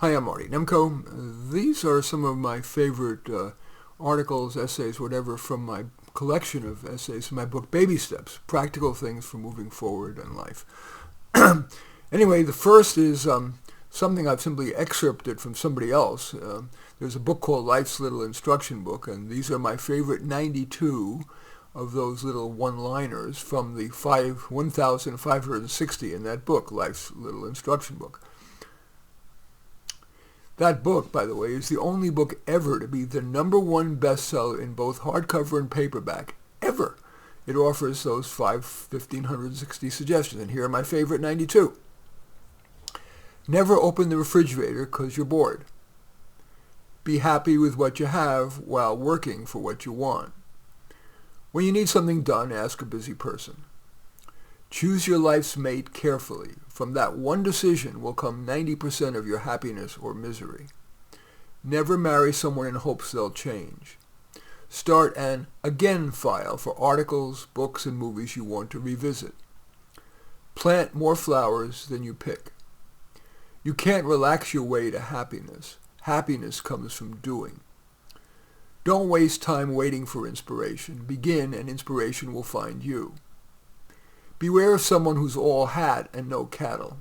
Hi, I'm Marty Nemko. These are some of my favorite articles, essays, whatever, from my collection of essays from my book Baby Steps, Practical Things for Moving Forward in Life. Anyway, the first is something I've simply excerpted from somebody else. There's a book called Life's Little Instruction Book, and these are my favorite 92 of those little one-liners from the 1,560 in that book, Life's Little Instruction Book. That book, by the way, is the only book ever to be the #1 bestseller in both hardcover and paperback, ever. It offers those 1,560 suggestions, and here are my favorite 92. Never open the refrigerator because you're bored. Be happy with what you have while working for what you want. When you need something done, ask a busy person. Choose your life's mate carefully. From that one decision will come 90% of your happiness or misery. Never marry someone in hopes they'll change. Start an again file for articles, books, and movies you want to revisit. Plant more flowers than you pick. You can't relax your way to happiness. Happiness comes from doing. Don't waste time waiting for inspiration. Begin and inspiration will find you. Beware of someone who's all hat and no cattle.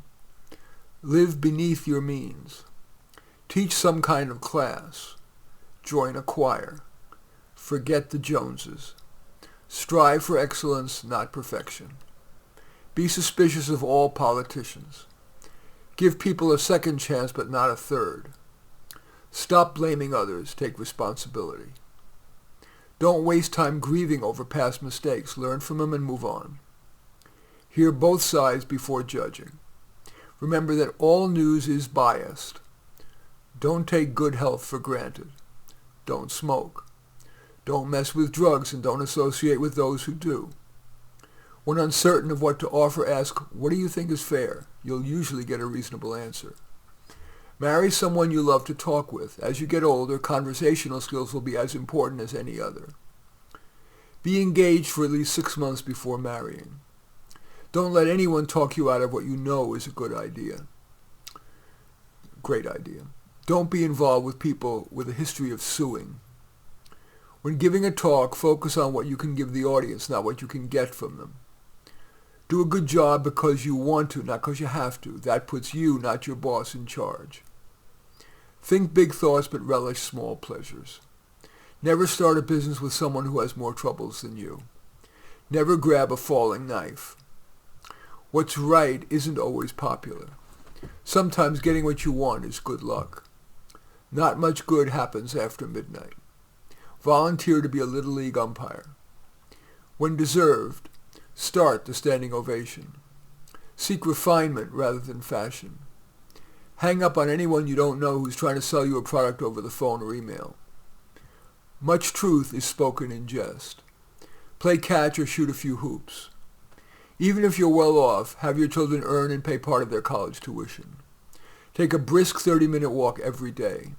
Live beneath your means. Teach some kind of class. Join a choir. Forget the Joneses. Strive for excellence, not perfection. Be suspicious of all politicians. Give people a second chance, but not a third. Stop blaming others. Take responsibility. Don't waste time grieving over past mistakes. Learn from them and move on. Hear both sides before judging. Remember that all news is biased. Don't take good health for granted. Don't smoke. Don't mess with drugs and don't associate with those who do. When uncertain of what to offer, ask, what do you think is fair? You'll usually get a reasonable answer. Marry someone you love to talk with. As you get older, conversational skills will be as important as any other. Be engaged for at least 6 months before marrying. Don't let anyone talk you out of what you know is a good idea. Great idea. Don't be involved with people with a history of suing. When giving a talk, focus on what you can give the audience, not what you can get from them. Do a good job because you want to, not because you have to. That puts you, not your boss, in charge. Think big thoughts but relish small pleasures. Never start a business with someone who has more troubles than you. Never grab a falling knife. What's right isn't always popular. Sometimes getting what you want is good luck. Not much good happens after midnight. Volunteer to be a Little League umpire. When deserved, start the standing ovation. Seek refinement rather than fashion. Hang up on anyone you don't know who's trying to sell you a product over the phone or email. Much truth is spoken in jest. Play catch or shoot a few hoops. Even if you're well off, have your children earn and pay part of their college tuition. Take a brisk 30-minute walk every day.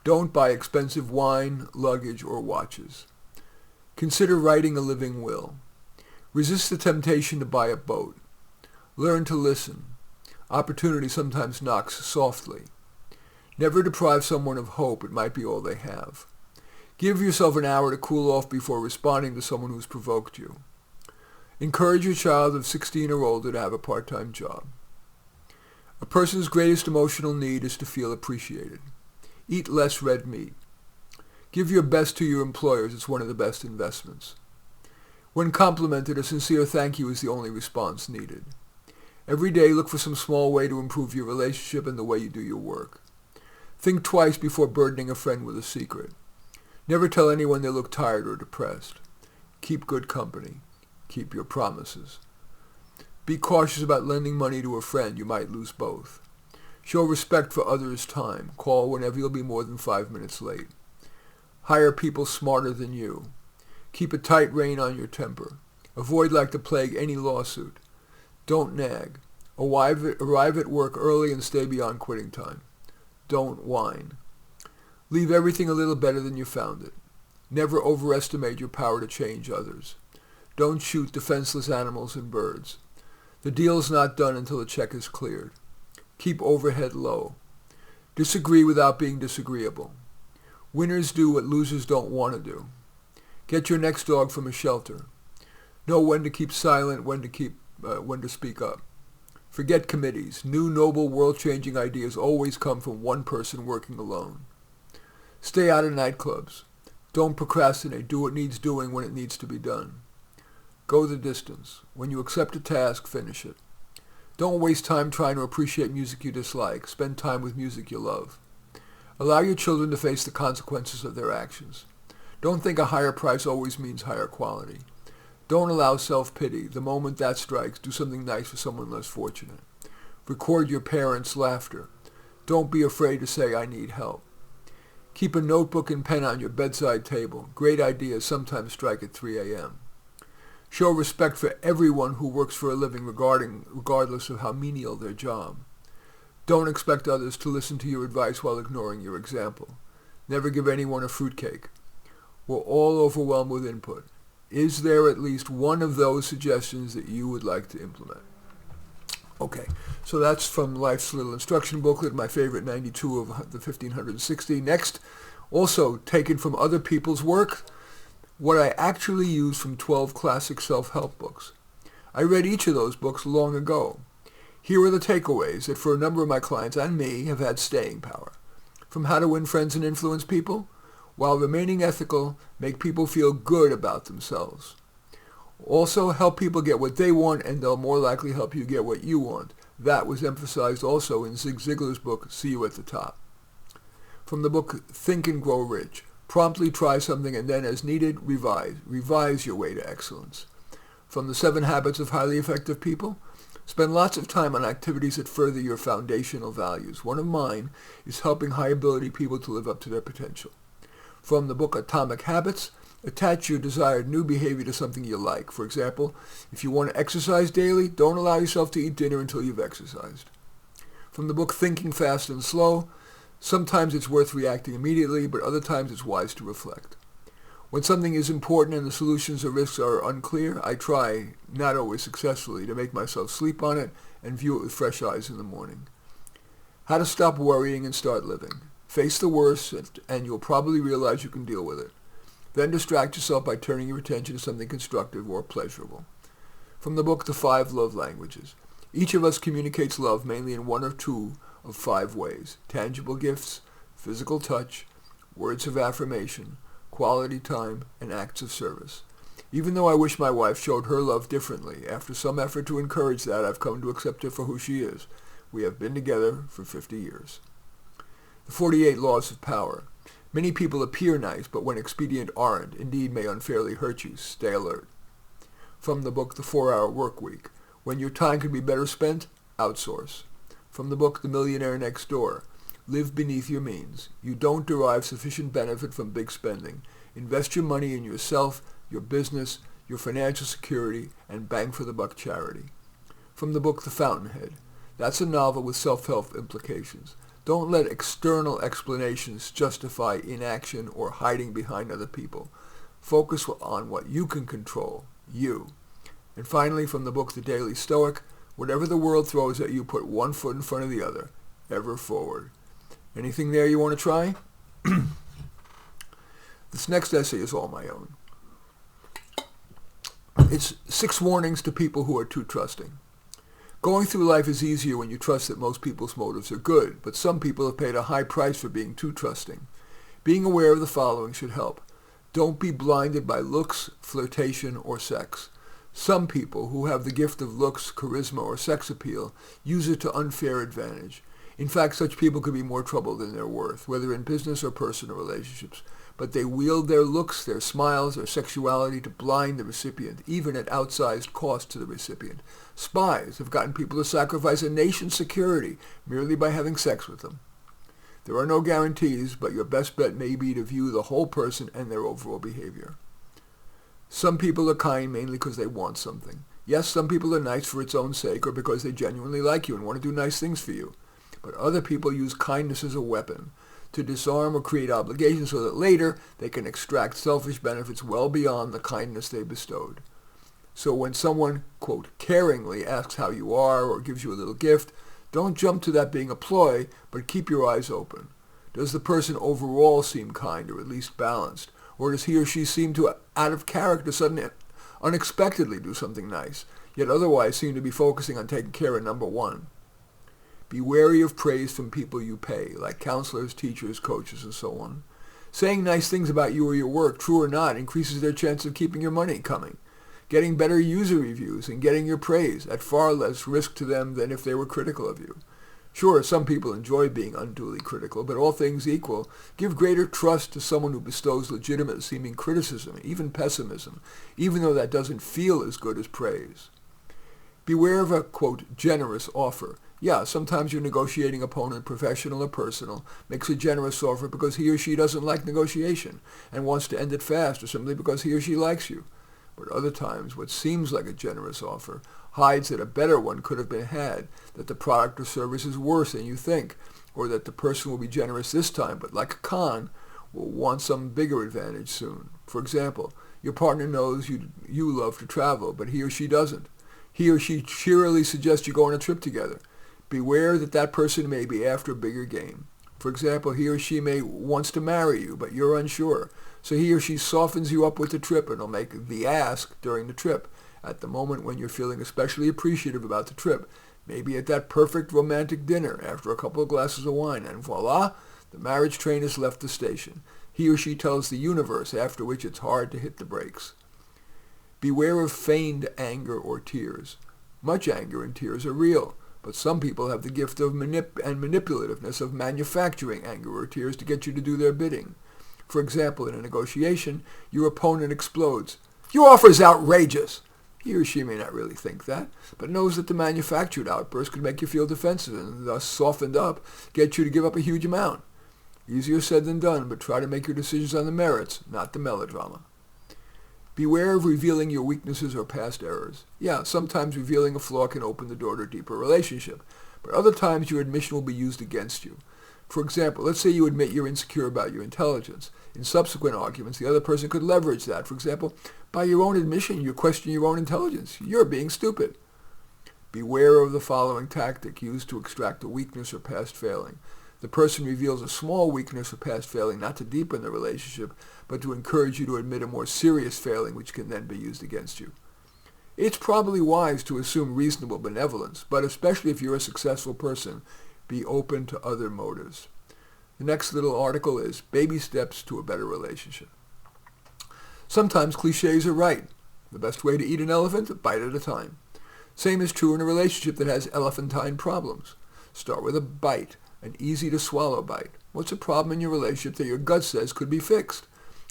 Don't buy expensive wine, luggage, or watches. Consider writing a living will. Resist the temptation to buy a boat. Learn to listen. Opportunity sometimes knocks softly. Never deprive someone of hope. It might be all they have. Give yourself an hour to cool off before responding to someone who's provoked you. Encourage your child of 16 or older to have a part-time job. A person's greatest emotional need is to feel appreciated. Eat less red meat. Give your best to your employers. It's one of the best investments. When complimented, a sincere thank you is the only response needed. Every day, look for some small way to improve your relationship and the way you do your work. Think twice before burdening a friend with a secret. Never tell anyone they look tired or depressed. Keep good company. Keep your promises. Be cautious about lending money to a friend. You might lose both. Show respect for others' time. Call whenever you'll be more than 5 minutes late. Hire people smarter than you. Keep a tight rein on your temper. Avoid like the plague any lawsuit. Don't nag. Arrive at work early and stay beyond quitting time. Don't whine. Leave everything a little better than you found it. Never overestimate your power to change others. Don't shoot defenseless animals and birds. The deal's not done until the check is cleared. Keep overhead low. Disagree without being disagreeable. Winners do what losers don't want to do. Get your next dog from a shelter. Know when to keep silent, when to speak up. Forget committees. New, noble, world-changing ideas always come from one person working alone. Stay out of nightclubs. Don't procrastinate. Do what needs doing when it needs to be done. Go the distance. When you accept a task, finish it. Don't waste time trying to appreciate music you dislike. Spend time with music you love. Allow your children to face the consequences of their actions. Don't think a higher price always means higher quality. Don't allow self-pity. The moment that strikes, do something nice for someone less fortunate. Record your parents' laughter. Don't be afraid to say, I need help. Keep a notebook and pen on your bedside table. Great ideas sometimes strike at 3 a.m. Show respect for everyone who works for a living regardless of how menial their job. Don't expect others to listen to your advice while ignoring your example. Never give anyone a fruitcake. We're all overwhelmed with input. Is there at least one of those suggestions that you would like to implement? Okay, so that's from Life's Little Instruction Booklet, my favorite 92 of the 1560. Next, also taken from other people's work, what I actually use from 12 classic self-help books. I read each of those books long ago. Here are the takeaways that for a number of my clients and me have had staying power. From How to Win Friends and Influence People, while remaining ethical, make people feel good about themselves. Also, help people get what they want, and they'll more likely help you get what you want. That was emphasized also in Zig Ziglar's book, See You at the Top. From the book, Think and Grow Rich, promptly try something and then, as needed, revise. Revise your way to excellence. From the 7 Habits of Highly Effective People, spend lots of time on activities that further your foundational values. One of mine is helping high-ability people to live up to their potential. From the book Atomic Habits, attach your desired new behavior to something you like. For example, if you want to exercise daily, don't allow yourself to eat dinner until you've exercised. From the book Thinking Fast and Slow, sometimes it's worth reacting immediately, but other times it's wise to reflect. When something is important and the solutions or risks are unclear, I try, not always successfully, to make myself sleep on it and view it with fresh eyes in the morning. How to stop worrying and start living. Face the worst, and you'll probably realize you can deal with it. Then distract yourself by turning your attention to something constructive or pleasurable. From the book, The 5 Love Languages. Each of us communicates love mainly in 1 or 2 of 5 ways: tangible gifts, physical touch, words of affirmation, quality time, and acts of service. Even though I wish my wife showed her love differently, after some effort to encourage that, I've come to accept her for who she is. We have been together for 50 years. The 48 Laws of Power. Many people appear nice, but when expedient aren't, indeed may unfairly hurt you. Stay alert. From the book, The 4-Hour Work Week. When your time could be better spent, outsource. From the book, The Millionaire Next Door. Live beneath your means. You don't derive sufficient benefit from big spending. Invest your money in yourself, your business, your financial security, and bang-for-the-buck charity. From the book, The Fountainhead. That's a novel with self-help implications. Don't let external explanations justify inaction or hiding behind other people. Focus on what you can control, you. And finally, from the book The Daily Stoic, whatever the world throws at you, put one foot in front of the other, ever forward. Anything there you want to try? This next essay is all my own. It's 6 warnings to people who are too trusting. Going through life is easier when you trust that most people's motives are good, but some people have paid a high price for being too trusting. Being aware of the following should help. Don't be blinded by looks, flirtation, or sex. Some people who have the gift of looks, charisma, or sex appeal use it to unfair advantage. In fact, such people could be more trouble than they're worth, whether in business or personal relationships. But they wield their looks, their smiles, their sexuality to blind the recipient, even at outsized cost to the recipient. Spies have gotten people to sacrifice a nation's security merely by having sex with them. There are no guarantees, but your best bet may be to view the whole person and their overall behavior. Some people are kind mainly because they want something. Yes, some people are nice for its own sake or because they genuinely like you and want to do nice things for you. But other people use kindness as a weapon to disarm or create obligations so that later they can extract selfish benefits well beyond the kindness they bestowed. So when someone, quote, caringly asks how you are or gives you a little gift, Don't jump to that being a ploy, but keep your eyes open. Does the person overall seem kind or at least balanced? Or does he or she seem to, out of character, suddenly, unexpectedly do something nice, yet otherwise seem to be focusing on taking care of number one? Be wary of praise from people you pay, like counselors, teachers, coaches, and so on. Saying nice things about you or your work, true or not, increases their chance of keeping your money coming. Getting better user reviews and getting your praise at far less risk to them than if they were critical of you. Sure, some people enjoy being unduly critical, but all things equal, give greater trust to someone who bestows legitimate-seeming criticism, even pessimism, even though that doesn't feel as good as praise. Beware of a, quote, generous offer. Yeah, sometimes your negotiating opponent, professional or personal, makes a generous offer because he or she doesn't like negotiation and wants to end it fast, or simply because he or she likes you. But other times, what seems like a generous offer hides that a better one could have been had, that the product or service is worse than you think, or that the person will be generous this time, but like a con, will want some bigger advantage soon. For example, your partner knows you love to travel, but he or she doesn't. He or she cheerily suggests you go on a trip together. Beware that that person may be after a bigger game. For example, he or she may wants to marry you, but you're unsure. So he or she softens you up with the trip and will make the ask during the trip, at the moment when you're feeling especially appreciative about the trip, maybe at that perfect romantic dinner after a couple of glasses of wine, and voila, the marriage train has left the station. He or she tells the universe, after which it's hard to hit the brakes. Beware of feigned anger or tears. Much anger and tears are real, but some people have the gift of manipulativeness of manufacturing anger or tears to get you to do their bidding. For example, in a negotiation, your opponent explodes. Your offer is outrageous! He or she may not really think that, but knows that the manufactured outburst could make you feel defensive and thus softened up, get you to give up a huge amount. Easier said than done, but try to make your decisions on the merits, not the melodrama. Beware of revealing your weaknesses or past errors. Yeah, sometimes revealing a flaw can open the door to a deeper relationship, but other times your admission will be used against you. For example, let's say you admit you're insecure about your intelligence. In subsequent arguments, the other person could leverage that. For example, by your own admission, you question your own intelligence. You're being stupid. Beware of the following tactic used to extract a weakness or past failing. The person reveals a small weakness or past failing not to deepen the relationship, but to encourage you to admit a more serious failing which can then be used against you. It's probably wise to assume reasonable benevolence, but especially if you're a successful person, be open to other motives. The next little article is Baby Steps to a Better Relationship. Sometimes cliches are right. The best way to eat an elephant, a bite at a time. Same is true in a relationship that has elephantine problems. Start with a bite, an easy-to-swallow bite. What's a problem in your relationship that your gut says could be fixed?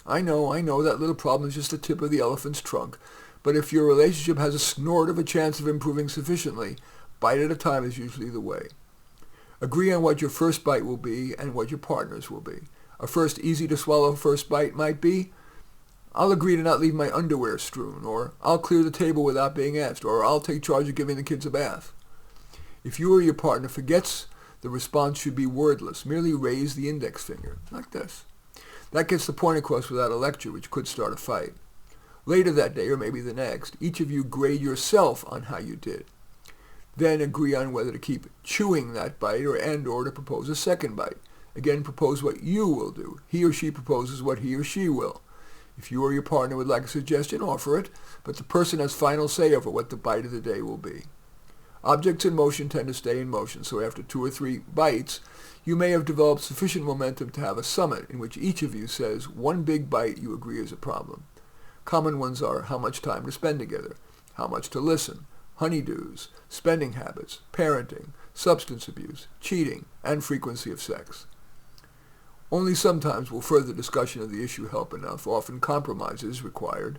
I know, that little problem is just the tip of the elephant's trunk. But if your relationship has a snort of a chance of improving sufficiently, bite at a time is usually the way. Agree on what your first bite will be and what your partner's will be. A first easy-to-swallow first bite might be, I'll agree to not leave my underwear strewn, or I'll clear the table without being asked, or I'll take charge of giving the kids a bath. If you or your partner forgets, the response should be wordless. Merely raise the index finger, like this. That gets the point across without a lecture, which could start a fight. Later that day, or maybe the next, each of you grade yourself on how you did. Then agree on whether to keep chewing that bite or to propose a second bite. Again, propose what you will do. He or she proposes what he or she will. If you or your partner would like a suggestion, offer it, but the person has final say over what the bite of the day will be. Objects in motion tend to stay in motion, so after 2 or 3 bites, you may have developed sufficient momentum to have a summit in which each of you says one big bite you agree is a problem. Common ones are how much time to spend together, how much to listen, honeydews, spending habits, parenting, substance abuse, cheating, and frequency of sex. Only sometimes will further discussion of the issue help enough. Often compromise is required,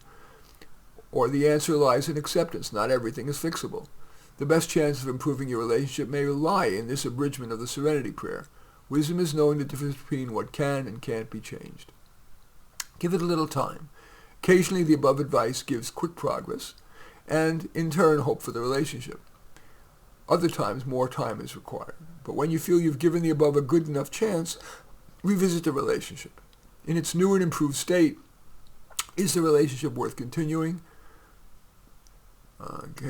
or the answer lies in acceptance. Not everything is fixable. The best chance of improving your relationship may lie in this abridgment of the Serenity Prayer. Wisdom is knowing the difference between what can and can't be changed. Give it a little time. Occasionally the above advice gives quick progress, and in turn hope for the relationship. Other times more time is required. But when you feel you've given the above a good enough chance, revisit the relationship. In its new and improved state, is the relationship worth continuing?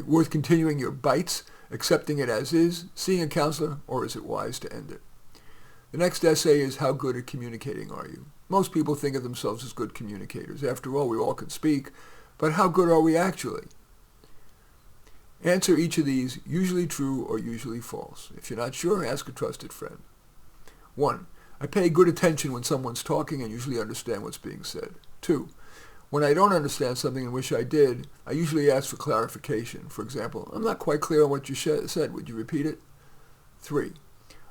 Worth continuing your bites accepting it as is, seeing a counselor, or is it wise to end it? The next essay is, how good at communicating are you? Most people think of themselves as good communicators. After all, we all can speak, but how good are we actually? Answer each of these, usually true or usually false. If you're not sure, ask a trusted friend. 1. I pay good attention when someone's talking and usually understand what's being said. 2. When I don't understand something and wish I did, I usually ask for clarification. For example, I'm not quite clear on what you said. Would you repeat it? 3.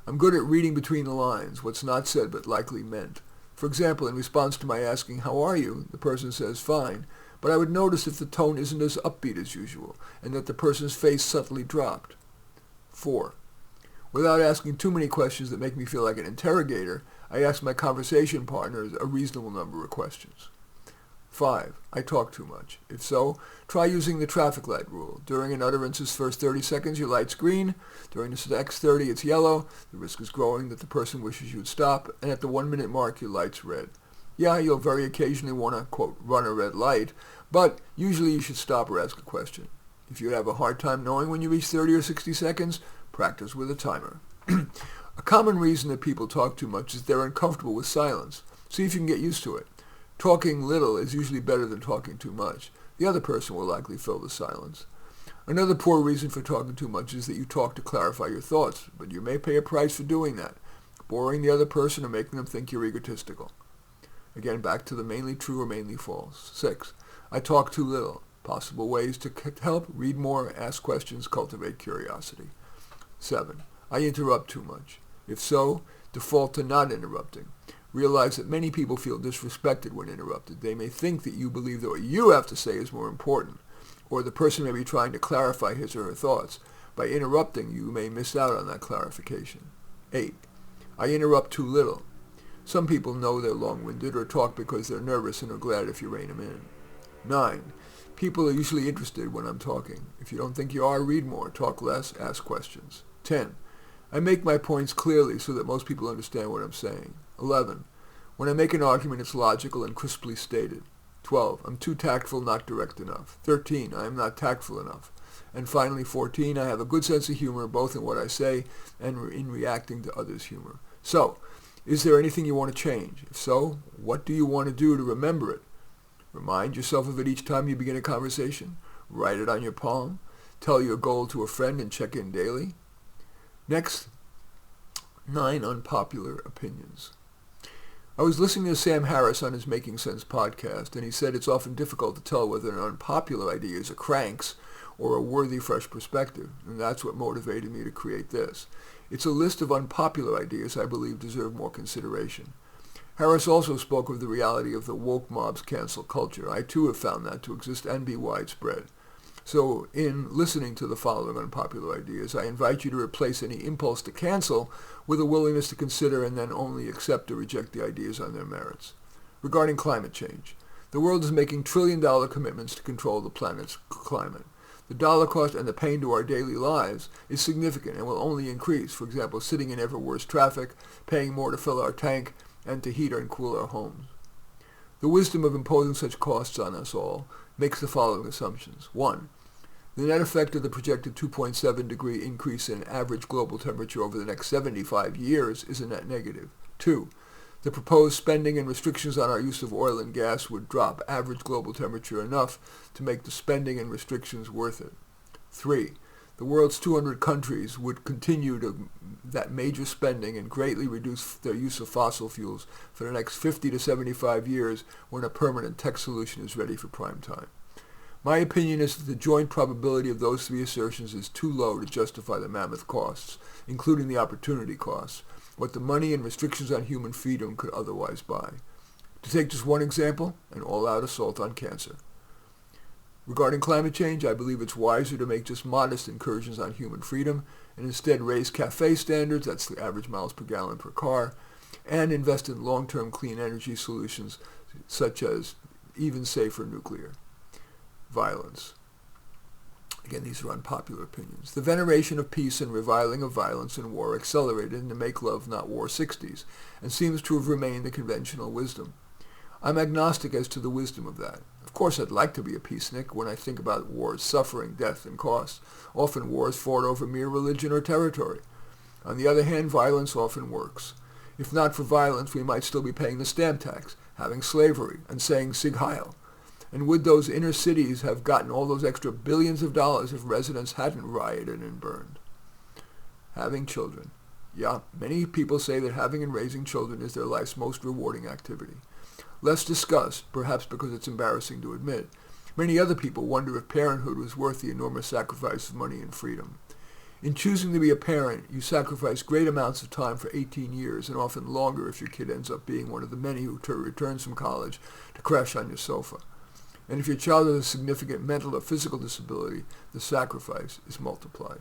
I'm good at reading between the lines, what's not said but likely meant. For example, in response to my asking, how are you? The person says, fine, but I would notice if the tone isn't as upbeat as usual and that the person's face subtly dropped. 4. Without asking too many questions that make me feel like an interrogator, I ask my conversation partners a reasonable number of questions. 5. I talk too much. If so, try using the traffic light rule. During an utterance's first 30 seconds, your light's green. During the next 30, it's yellow. The risk is growing that the person wishes you would stop. And at the 1-minute mark, your light's red. Yeah, you'll very occasionally want to, quote, run a red light, but usually you should stop or ask a question. If you have a hard time knowing when you reach 30 or 60 seconds, practice with a timer. A common reason that people talk too much is they're uncomfortable with silence. See if you can get used to it. Talking little is usually better than talking too much. The other person will likely fill the silence. Another poor reason for talking too much is that you talk to clarify your thoughts, but you may pay a price for doing that, boring the other person or making them think you're egotistical. Again, back to the mainly true or mainly false. 6. I talk too little. Possible ways to help: read more, ask questions, cultivate curiosity. 7. I interrupt too much. If so, default to not interrupting. Realize that many people feel disrespected when interrupted. They may think that you believe that what you have to say is more important, or the person may be trying to clarify his or her thoughts. By interrupting, you may miss out on that clarification. 8. I interrupt too little. Some people know they're long-winded or talk because they're nervous and are glad if you rein them in. 9. People are usually interested when I'm talking. If you don't think you are, read more, talk less, ask questions. 10. I make my points clearly so that most people understand what I'm saying. 11. When I make an argument, it's logical and crisply stated. 12. I'm too tactful, not direct enough. 13. I am not tactful enough. And finally, 14. I have a good sense of humor, both in what I say and in reacting to others' humor. So, is there anything you want to change? If so, what do you want to do to remember it? Remind yourself of it each time you begin a conversation. Write it on your palm. Tell your goal to a friend and check in daily. Next, 9 unpopular opinions. I was listening to Sam Harris on his Making Sense podcast, and he said it's often difficult to tell whether an unpopular idea is a cranks or a worthy fresh perspective, and that's what motivated me to create this. It's a list of unpopular ideas I believe deserve more consideration. Harris also spoke of the reality of the woke mob's cancel culture. I too have found that to exist and be widespread. So in listening to the following unpopular ideas, I invite you to replace any impulse to cancel with a willingness to consider and then only accept or reject the ideas on their merits. Regarding climate change, the world is making trillion-dollar commitments to control the planet's climate. The dollar cost and the pain to our daily lives is significant and will only increase. For example, sitting in ever worse traffic, paying more to fill our tank, and to heat and cool our homes. The wisdom of imposing such costs on us all makes the following assumptions. 1. The net effect of the projected 2.7 degree increase in average global temperature over the next 75 years is a net negative. 2. The proposed spending and restrictions on our use of oil and gas would drop average global temperature enough to make the spending and restrictions worth it. 3. The world's 200 countries would continue that major spending and greatly reduce their use of fossil fuels for the next 50 to 75 years when a permanent tech solution is ready for prime time. My opinion is that the joint probability of those 3 assertions is too low to justify the mammoth costs, including the opportunity costs, what the money and restrictions on human freedom could otherwise buy. To take just one example, an all-out assault on cancer. Regarding climate change, I believe it's wiser to make just modest incursions on human freedom and instead raise CAFE standards, that's the average miles per gallon per car, and invest in long-term clean energy solutions such as even safer nuclear. Violence. Again, these are unpopular opinions. The veneration of peace and reviling of violence and war accelerated in the make love, not war 60s, and seems to have remained the conventional wisdom. I'm agnostic as to the wisdom of that. Of course, I'd like to be a peacenik when I think about wars, suffering, death, and cost. Often wars fought over mere religion or territory. On the other hand, violence often works. If not for violence, we might still be paying the stamp tax, having slavery, and saying Sig Heil. And would those inner cities have gotten all those extra billions of dollars if residents hadn't rioted and burned? Having children. Yeah, many people say that having and raising children is their life's most rewarding activity. Less discussed, perhaps because it's embarrassing to admit. Many other people wonder if parenthood was worth the enormous sacrifice of money and freedom. In choosing to be a parent, you sacrifice great amounts of time for 18 years, and often longer if your kid ends up being one of the many who returns from college to crash on your sofa. And if your child has a significant mental or physical disability, the sacrifice is multiplied.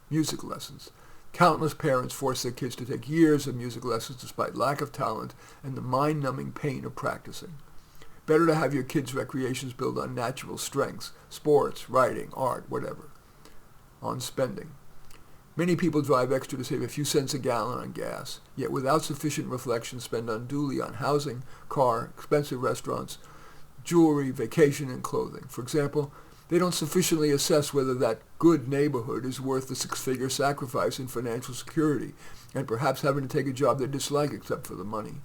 Music lessons. Countless parents force their kids to take years of music lessons despite lack of talent and the mind-numbing pain of practicing. Better to have your kids' recreations build on natural strengths, sports, writing, art, whatever. On spending. Many people drive extra to save a few cents a gallon on gas, yet without sufficient reflection spend unduly on housing, car, expensive restaurants, jewelry, vacation, and clothing. For example, they don't sufficiently assess whether that good neighborhood is worth the six-figure sacrifice in financial security and perhaps having to take a job they dislike except for the money.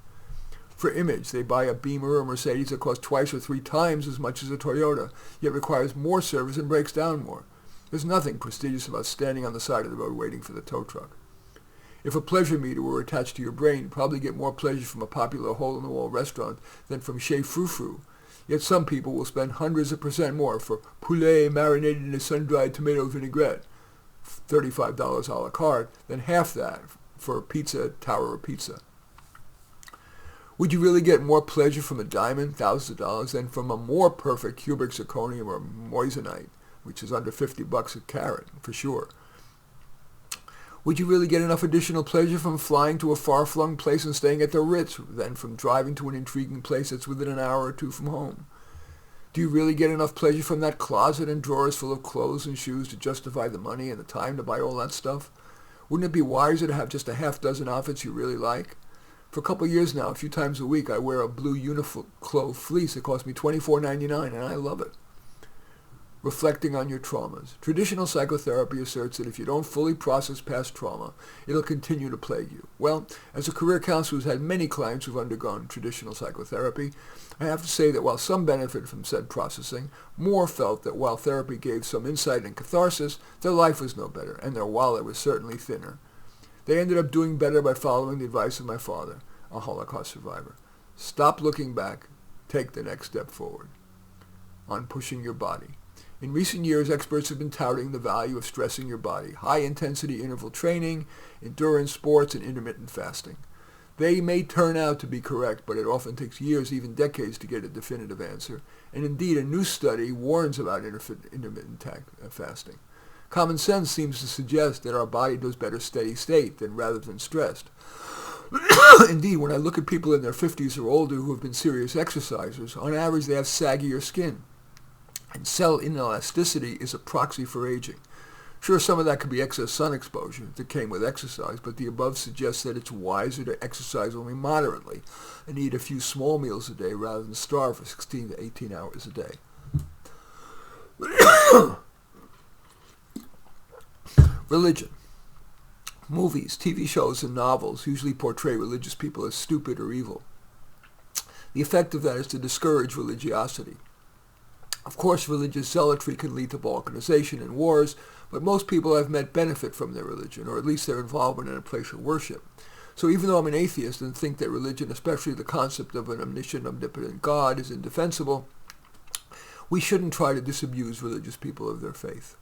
For image, they buy a Beamer or Mercedes that costs twice or three times as much as a Toyota, yet requires more service and breaks down more. There's nothing prestigious about standing on the side of the road waiting for the tow truck. If a pleasure meter were attached to your brain, you'd probably get more pleasure from a popular hole-in-the-wall restaurant than from Chez Frou-Frou. Yet some people will spend hundreds of percent more for poulet marinated in a sun-dried tomato vinaigrette, $35 a la carte, than half that for a pizza at Tower of Pizza. Would you really get more pleasure from a diamond, thousands of dollars, than from a more perfect cubic zirconium or moissanite, which is under $50 a carat, for sure? Would you really get enough additional pleasure from flying to a far-flung place and staying at the Ritz than from driving to an intriguing place that's within an hour or two from home? Do you really get enough pleasure from that closet and drawers full of clothes and shoes to justify the money and the time to buy all that stuff? Wouldn't it be wiser to have just a half dozen outfits you really like? For a couple of years now, a few times a week, I wear a blue Uniqlo fleece that costs me $24.99, and I love it. Reflecting on your traumas. Traditional psychotherapy asserts that if you don't fully process past trauma, it'll continue to plague you. Well, as a career counselor who's had many clients who've undergone traditional psychotherapy, I have to say that while some benefit from said processing, more felt that while therapy gave some insight and catharsis, their life was no better, and their wallet was certainly thinner. They ended up doing better by following the advice of my father, a Holocaust survivor. Stop looking back. Take the next step forward. On pushing your body. In recent years, experts have been touting the value of stressing your body, high-intensity interval training, endurance sports, and intermittent fasting. They may turn out to be correct, but it often takes years, even decades, to get a definitive answer. And indeed, a new study warns about intermittent fasting. Common sense seems to suggest that our body does better steady state rather than stressed. Indeed, when I look at people in their 50s or older who have been serious exercisers, on average they have saggier skin. And cell inelasticity is a proxy for aging. Sure, some of that could be excess sun exposure that came with exercise, but the above suggests that it's wiser to exercise only moderately and eat a few small meals a day rather than starve for 16 to 18 hours a day. Religion. Movies, TV shows, and novels usually portray religious people as stupid or evil. The effect of that is to discourage religiosity. Of course, religious zealotry can lead to balkanization and wars, but most people I've met benefit from their religion, or at least their involvement in a place of worship. So even though I'm an atheist and think that religion, especially the concept of an omniscient, omnipotent God, is indefensible, we shouldn't try to disabuse religious people of their faith.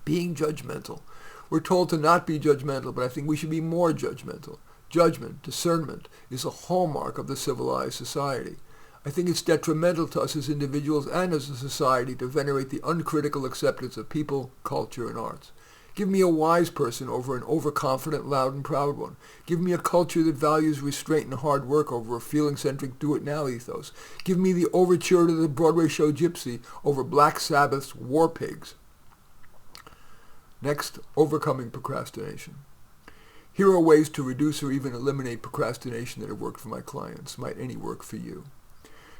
Being judgmental. We're told to not be judgmental, but I think we should be more judgmental. Judgment, discernment, is a hallmark of the civilized society. I think it's detrimental to us as individuals and as a society to venerate the uncritical acceptance of people, culture, and arts. Give me a wise person over an overconfident, loud, and proud one. Give me a culture that values restraint and hard work over a feeling-centric do-it-now ethos. Give me the overture to the Broadway show Gypsy over Black Sabbath's War Pigs. Next, overcoming procrastination. Here are ways to reduce or even eliminate procrastination that have worked for my clients. Might any work for you?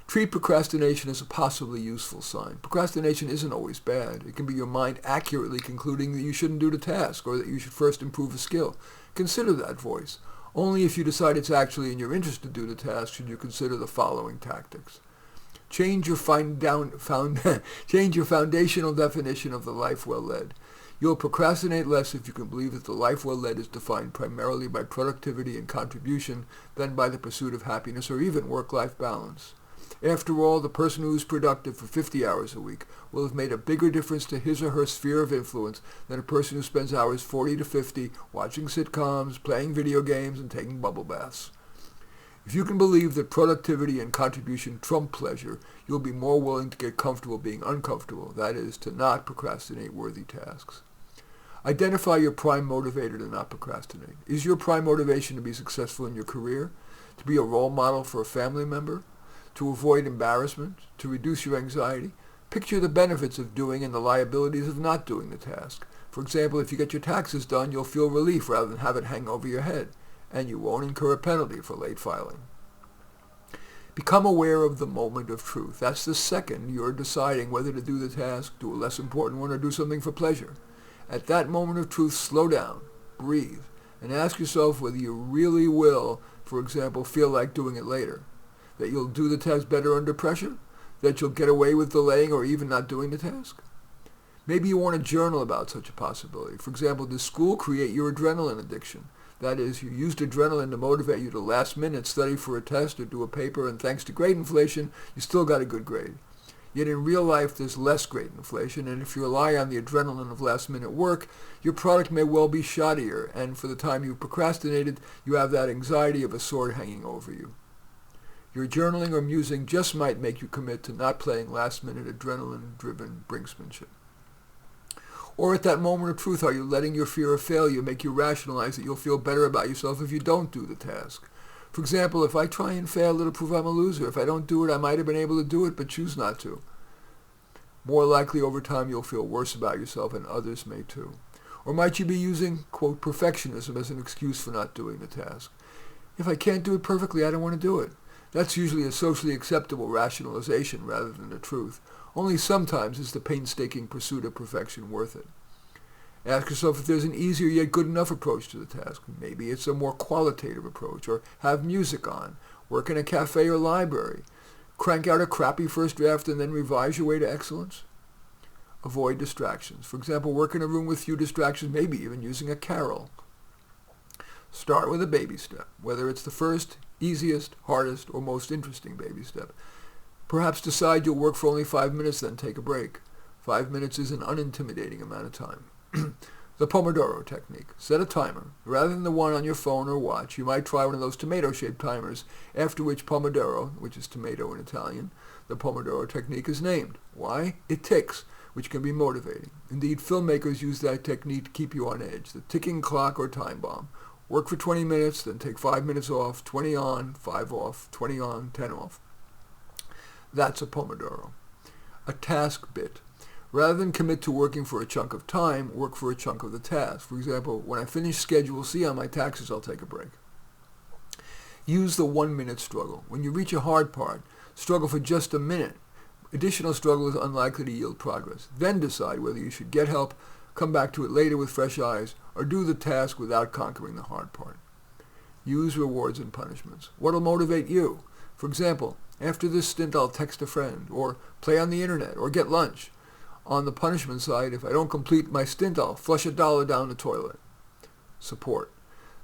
Treat procrastination as a possibly useful sign. Procrastination isn't always bad. It can be your mind accurately concluding that you shouldn't do the task or that you should first improve a skill. Consider that voice. Only if you decide it's actually in your interest to do the task should you consider the following tactics. Change your foundational definition of the life well led. You'll procrastinate less if you can believe that the life well led is defined primarily by productivity and contribution than by the pursuit of happiness or even work-life balance. After all, the person who is productive for 50 hours a week will have made a bigger difference to his or her sphere of influence than a person who spends hours 40 to 50 watching sitcoms, playing video games, and taking bubble baths. If you can believe that productivity and contribution trump pleasure, you'll be more willing to get comfortable being uncomfortable, that is, to not procrastinate worthy tasks. Identify your prime motivator to not procrastinate. Is your prime motivation to be successful in your career? To be a role model for a family member? To avoid embarrassment? To reduce your anxiety? Picture the benefits of doing and the liabilities of not doing the task. For example, if you get your taxes done, you'll feel relief rather than have it hang over your head, and you won't incur a penalty for late filing. Become aware of the moment of truth. That's the second you're deciding whether to do the task, do a less important one, or do something for pleasure. At that moment of truth, slow down, breathe, and ask yourself whether you really will, for example, feel like doing it later. That you'll do the task better under pressure? That you'll get away with delaying or even not doing the task? Maybe you want to journal about such a possibility. For example, does school create your adrenaline addiction? That is, you used adrenaline to motivate you to last minute study for a test or do a paper, and thanks to grade inflation, you still got a good grade. Yet in real life, there's less grade inflation, and if you rely on the adrenaline of last-minute work, your product may well be shoddier, and for the time you've procrastinated, you have that anxiety of a sword hanging over you. Your journaling or musing just might make you commit to not playing last-minute adrenaline-driven brinksmanship. Or at that moment of truth, are you letting your fear of failure make you rationalize that you'll feel better about yourself if you don't do the task? For example, if I try and fail, it'll prove I'm a loser. If I don't do it, I might have been able to do it, but choose not to. More likely over time, you'll feel worse about yourself, and others may too. Or might you be using, quote, perfectionism as an excuse for not doing the task? If I can't do it perfectly, I don't want to do it. That's usually a socially acceptable rationalization rather than the truth. Only sometimes is the painstaking pursuit of perfection worth it. Ask yourself if there's an easier yet good enough approach to the task. Maybe it's a more qualitative approach, or have music on, work in a cafe or library, crank out a crappy first draft and then revise your way to excellence. Avoid distractions. For example, work in a room with few distractions, maybe even using a carol. Start with a baby step, whether it's the first, easiest, hardest, or most interesting baby step. Perhaps decide you'll work for only 5 minutes, then take a break. 5 minutes is an unintimidating amount of time. The Pomodoro technique. Set a timer. Rather than the one on your phone or watch, you might try one of those tomato-shaped timers, after which Pomodoro, which is tomato in Italian, the Pomodoro technique is named. Why? It ticks, which can be motivating. Indeed, filmmakers use that technique to keep you on edge, the ticking clock or time bomb. Work for 20 minutes, then take 5 minutes off, 20 on, 5 off, 20 on, 10 off. That's a Pomodoro. A task bit. Rather than commit to working for a chunk of time, work for a chunk of the task. For example, when I finish Schedule C on my taxes, I'll take a break. Use the 1-minute struggle. When you reach a hard part, struggle for just a minute. Additional struggle is unlikely to yield progress. Then decide whether you should get help, come back to it later with fresh eyes, or do the task without conquering the hard part. Use rewards and punishments. What will motivate you? For example, after this stint I'll text a friend, or play on the internet, or get lunch. On the punishment side, if I don't complete my stint, I'll flush $1 down the toilet. Support.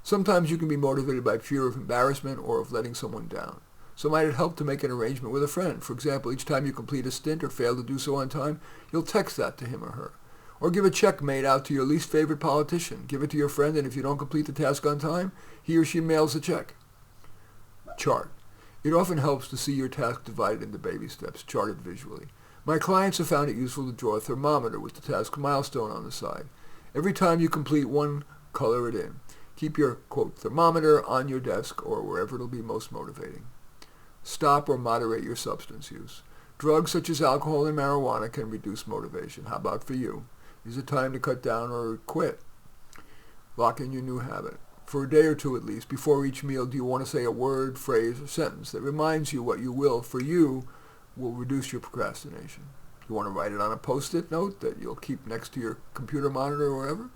Sometimes you can be motivated by fear of embarrassment or of letting someone down. So might it help to make an arrangement with a friend? For example, each time you complete a stint or fail to do so on time, you'll text that to him or her. Or give a check made out to your least favorite politician. Give it to your friend, and if you don't complete the task on time, he or she mails the check. Chart. It often helps to see your task divided into baby steps, charted visually. My clients have found it useful to draw a thermometer with the task milestone on the side. Every time you complete one, color it in. Keep your, quote, thermometer on your desk or wherever it'll be most motivating. Stop or moderate your substance use. Drugs such as alcohol and marijuana can reduce motivation. How about for you? Is it time to cut down or quit? Lock in your new habit. For a day or two at least, before each meal, do you want to say a word, phrase, or sentence that reminds you what you will, for you, will reduce your procrastination? You want to write it on a Post-it note that you'll keep next to your computer monitor or wherever?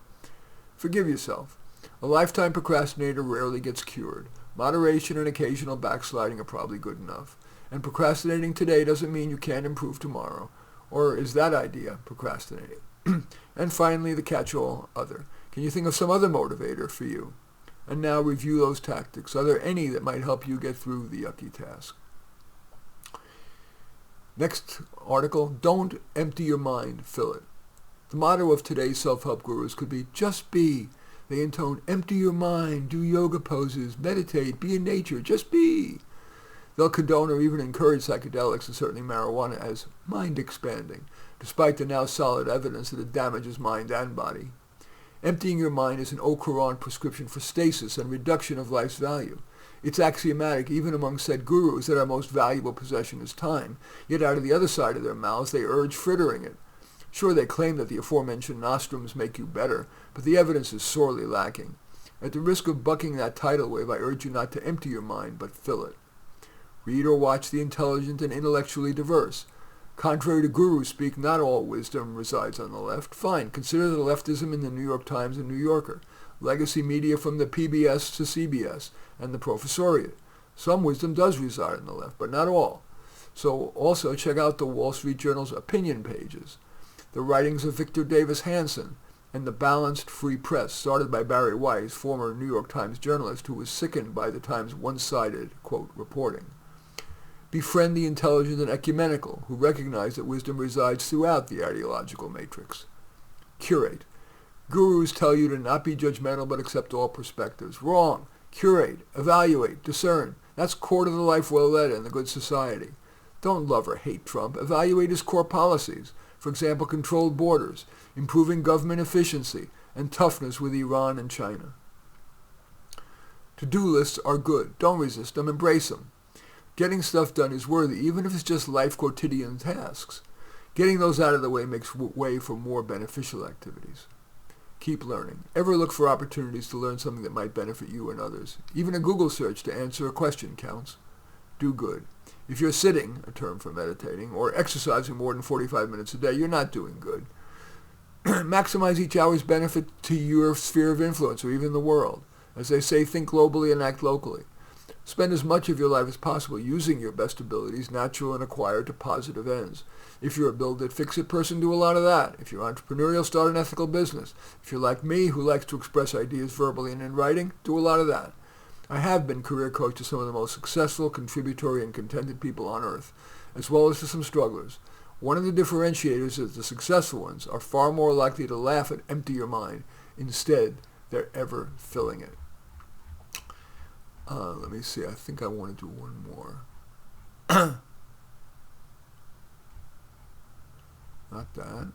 Forgive yourself. A lifetime procrastinator rarely gets cured. Moderation and occasional backsliding are probably good enough. And procrastinating today doesn't mean you can't improve tomorrow. Or is that idea procrastinating? And finally, the catch-all other. Can you think of some other motivator for you? And now review those tactics. Are there any that might help you get through the yucky task? Next article, don't empty your mind, fill it. The motto of today's self-help gurus could be, just be. They intone, empty your mind, do yoga poses, meditate, be in nature, just be. They'll condone or even encourage psychedelics, and certainly marijuana, as mind-expanding, despite the now solid evidence that it damages mind and body. Emptying your mind is an au courant prescription for stasis and reduction of life's value. It's axiomatic even among said gurus that our most valuable possession is time, yet out of the other side of their mouths they urge frittering it. Sure, they claim that the aforementioned nostrums make you better, but the evidence is sorely lacking. At the risk of bucking that tidal wave, I urge you not to empty your mind, but fill it. Read or watch the intelligent and intellectually diverse. Contrary to guru speak, not all wisdom resides on the left. Fine, consider the leftism in the New York Times and New Yorker, legacy media from the PBS to CBS, and the professoriate. Some wisdom does reside on the left, but not all. So also check out the Wall Street Journal's opinion pages, the writings of Victor Davis Hanson, and the Balanced Free Press, started by Barry Weiss, former New York Times journalist who was sickened by the Times' one-sided, quote, reporting. Befriend the intelligent and ecumenical, who recognize that wisdom resides throughout the ideological matrix. Curate. Gurus tell you to not be judgmental but accept all perspectives. Wrong. Curate, evaluate, discern. That's core to the life well led and the good society. Don't love or hate Trump. Evaluate his core policies. For example, controlled borders, improving government efficiency, and toughness with Iran and China. To-do lists are good. Don't resist them. Embrace them. Getting stuff done is worthy, even if it's just life quotidian tasks. Getting those out of the way makes way for more beneficial activities. Keep learning. Ever look for opportunities to learn something that might benefit you and others. Even a Google search to answer a question counts. Do good. If you're sitting, a term for meditating, or exercising more than 45 minutes a day, you're not doing good. Maximize each hour's benefit to your sphere of influence, or even the world. As they say, think globally and act locally. Spend as much of your life as possible using your best abilities, natural and acquired, to positive ends. If you're a build-it-fix-it person, do a lot of that. If you're entrepreneurial, start an ethical business. If you're like me, who likes to express ideas verbally and in writing, do a lot of that. I have been career coach to some of the most successful, contributory, and contented people on earth, as well as to some strugglers. One of the differentiators is the successful ones are far more likely to laugh at empty your mind. Instead, they're ever filling it. Let me see. I think I want to do one more. Not that.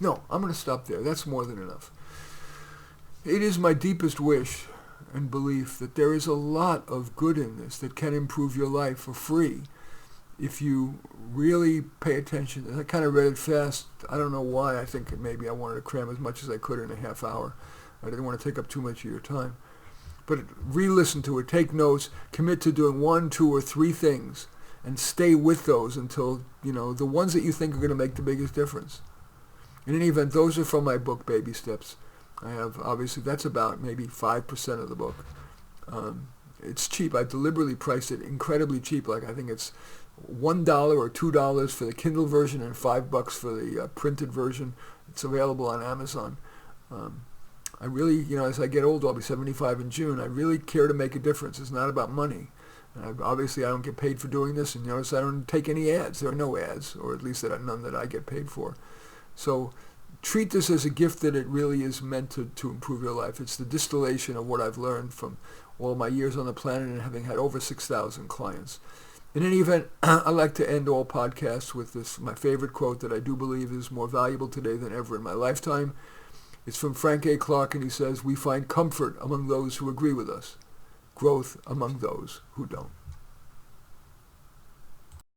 No, I'm going to stop there. That's more than enough. It is my deepest wish and belief that there is a lot of good in this that can improve your life for free if you really pay attention. I kind of read it fast. I don't know why. I think maybe I wanted to cram as much as I could in a half hour. I didn't want to take up too much of your time. But re-listen to it, take notes, commit to doing 1, 2, or 3 things, and stay with those until, the ones that you think are going to make the biggest difference. In any event, those are from my book, Baby Steps. I have, obviously, that's about maybe 5% of the book. It's cheap. I deliberately priced it incredibly cheap. Like, I think it's $1 or $2 for the Kindle version and $5 for the printed version. It's available on Amazon. I really, as I get older, I'll be 75 in June, I really care to make a difference. It's not about money. Obviously, I don't get paid for doing this, and notice I don't take any ads. There are no ads, or at least none that I get paid for. So treat this as a gift that it really is meant to improve your life. It's the distillation of what I've learned from all my years on the planet and having had over 6,000 clients. In any event, I like to end all podcasts with this, my favorite quote that I do believe is more valuable today than ever in my lifetime. It's from Frank A. Clark, and he says, "We find comfort among those who agree with us, growth among those who don't."